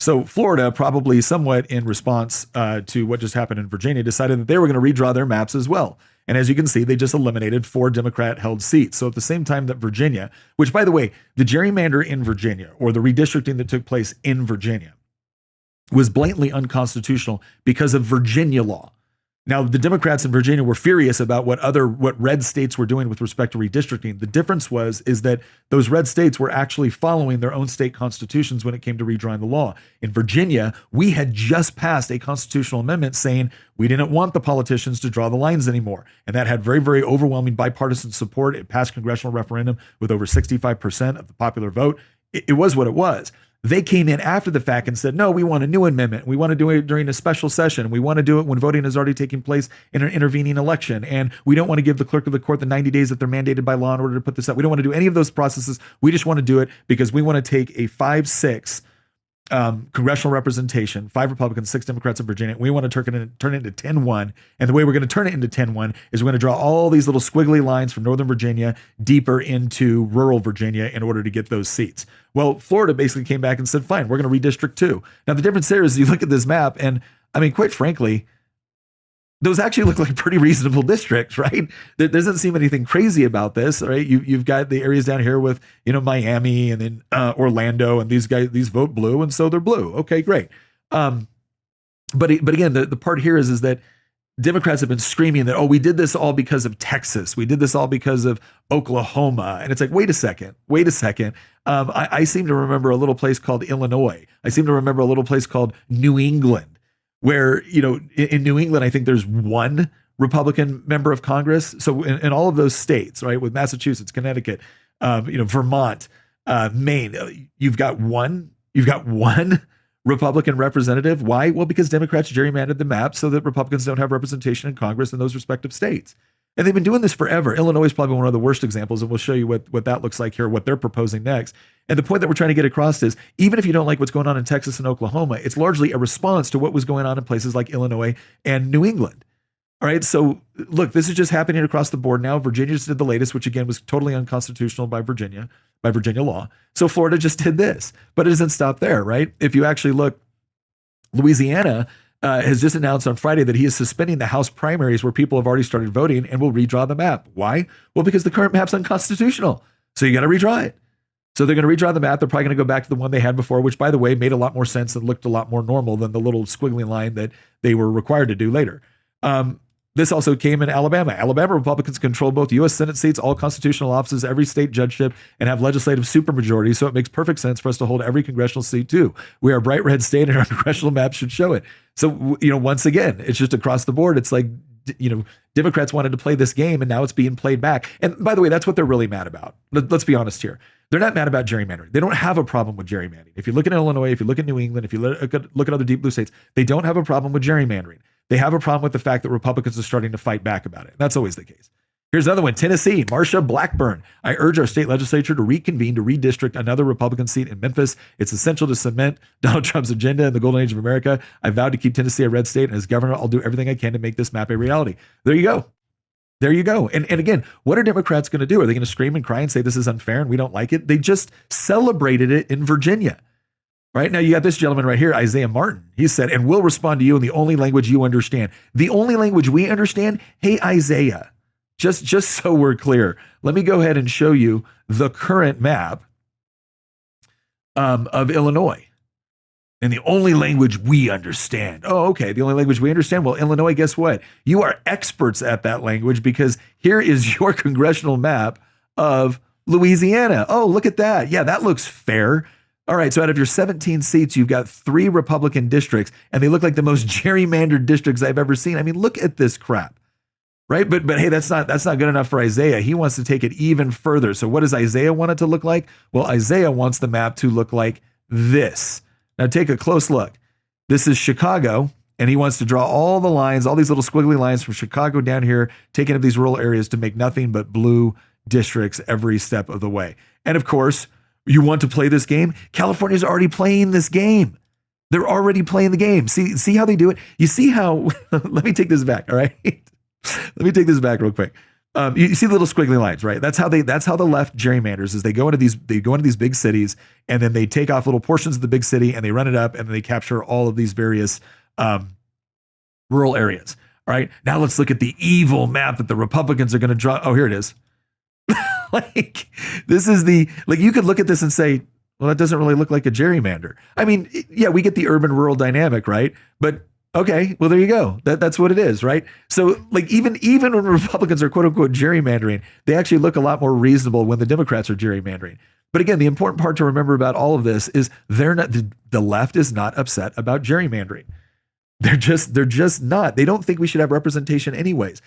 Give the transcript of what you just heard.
So Florida, probably somewhat in response to what just happened in Virginia, decided that they were going to redraw their maps as well. And as you can see, they just eliminated 4 Democrat-held seats. So at the same time that Virginia, which, by the way, the gerrymander in Virginia, or the redistricting that took place in Virginia, was blatantly unconstitutional because of Virginia law. Now, the Democrats in Virginia were furious about what red states were doing with respect to redistricting. The difference is that those red states were actually following their own state constitutions when it came to redrawing the law. In Virginia, we had just passed a constitutional amendment saying we didn't want the politicians to draw the lines anymore. And that had very, very overwhelming bipartisan support. It passed congressional referendum with over 65% of the popular vote. It was what it was. They came in after the fact and said, no, we want a new amendment. We want to do it during a special session. We want to do it when voting is already taking place in an intervening election. And we don't want to give the clerk of the court the 90 days that they're mandated by law in order to put this out. We don't want to do any of those processes. We just want to do it because we want to take a 5-6 congressional representation, 5 Republicans, 6 Democrats in Virginia. We want to turn it into 10-1. And the way we're going to turn it into 10-1 is we're going to draw all these little squiggly lines from Northern Virginia deeper into rural Virginia in order to get those seats. Well, Florida basically came back and said, fine, we're going to redistrict too. Now, the difference there is you look at this map, and I mean, quite frankly, those actually look like pretty reasonable districts, right? There doesn't seem anything crazy about this, right? You've got the areas down here with, Miami and then Orlando, and these vote blue, and so they're blue. Okay, great. But again, the part here is that Democrats have been screaming that, we did this all because of Texas. We did this all because of Oklahoma. And it's like, wait a second. I seem to remember a little place called Illinois. I seem to remember a little place called New England, where, in New England, I think there's 1 Republican member of Congress. So in all of those states, right, with Massachusetts, Connecticut, Vermont, Maine, you've got one Republican representative. Why? Well, because Democrats gerrymandered the map so that Republicans don't have representation in Congress in those respective states. And they've been doing this forever. Illinois is probably one of the worst examples, and we'll show you what that looks like here, what they're proposing next. And the point that we're trying to get across is, even if you don't like what's going on in Texas and Oklahoma, it's largely a response to what was going on in places like Illinois and New England. All right, so look, this is just happening across the board now. Virginia just did the latest, which again was totally unconstitutional by Virginia law. So Florida just did this, but it doesn't stop there, right? If you actually look, Louisiana has just announced on Friday that he is suspending the House primaries where people have already started voting and will redraw the map. Why? Well, because the current map's unconstitutional. So you got to redraw it. So they're going to redraw the map. They're probably going to go back to the one they had before, which, by the way, made a lot more sense and looked a lot more normal than the little squiggly line that they were required to do later. This also came in Alabama. Alabama Republicans control both U.S. Senate seats, all constitutional offices, every state judgeship, and have legislative supermajority. So it makes perfect sense for us to hold every congressional seat too. We are a bright red state, and our congressional map should show it. So, once again, it's just across the board. It's like, Democrats wanted to play this game, and now it's being played back. And by the way, that's what they're really mad about. Let's be honest here. They're not mad about gerrymandering. They don't have a problem with gerrymandering. If you look at Illinois, if you look at New England, if you look at other deep blue states, they don't have a problem with gerrymandering. They have a problem with the fact that Republicans are starting to fight back about it. That's always the case. Here's another one. Tennessee, Marsha Blackburn. I urge our state legislature to reconvene to redistrict another Republican seat in Memphis. It's essential to cement Donald Trump's agenda in the golden age of America. I vowed to keep Tennessee a red state, and as governor, I'll do everything I can to make this map a reality. There you go. And again, what are Democrats going to do? Are they going to scream and cry and say this is unfair and we don't like it? They just celebrated it in Virginia. Right now, you got this gentleman right here, Isaiah Martin. He said, and we'll respond to you in the only language you understand. The only language we understand? Hey, Isaiah, just so we're clear, let me go ahead and show you the current map of Illinois. And the only language we understand. Oh, okay, the only language we understand. Well, Illinois, guess what? You are experts at that language because here is your congressional map of Louisiana. Oh, look at that. Yeah, that looks fair. All right, so out of your 17 seats, you've got 3 Republican districts, and they look like the most gerrymandered districts I've ever seen. I mean, look at this crap, right? But hey, that's not good enough for Isaiah. He wants to take it even further. So what does Isaiah want it to look like? Well, Isaiah wants the map to look like this. Now take a close look. This is Chicago, and he wants to draw all the lines, all these little squiggly lines from Chicago down here, taking up these rural areas to make nothing but blue districts every step of the way. And of course, you want to play this game? California's already playing this game. They're already playing the game. See how they do it? You see how, let me take this back, all right? Let me take this back real quick. You see the little squiggly lines, right? That's how the left gerrymanders is they go into these big cities and then they take off little portions of the big city and they run it up and then they capture all of these various rural areas. All right. Now let's look at the evil map that the Republicans are going to draw. Oh, here it is. Like this is like you could look at this and say, well, that doesn't really look like a gerrymander. I mean, yeah, we get the urban rural dynamic, right? But okay, well, there you go. That's what it is, right? So, like, even when Republicans are quote unquote gerrymandering, they actually look a lot more reasonable when the Democrats are gerrymandering. But again, the important part to remember about all of this is the left is not upset about gerrymandering. They're just not. They don't think we should have representation anyways.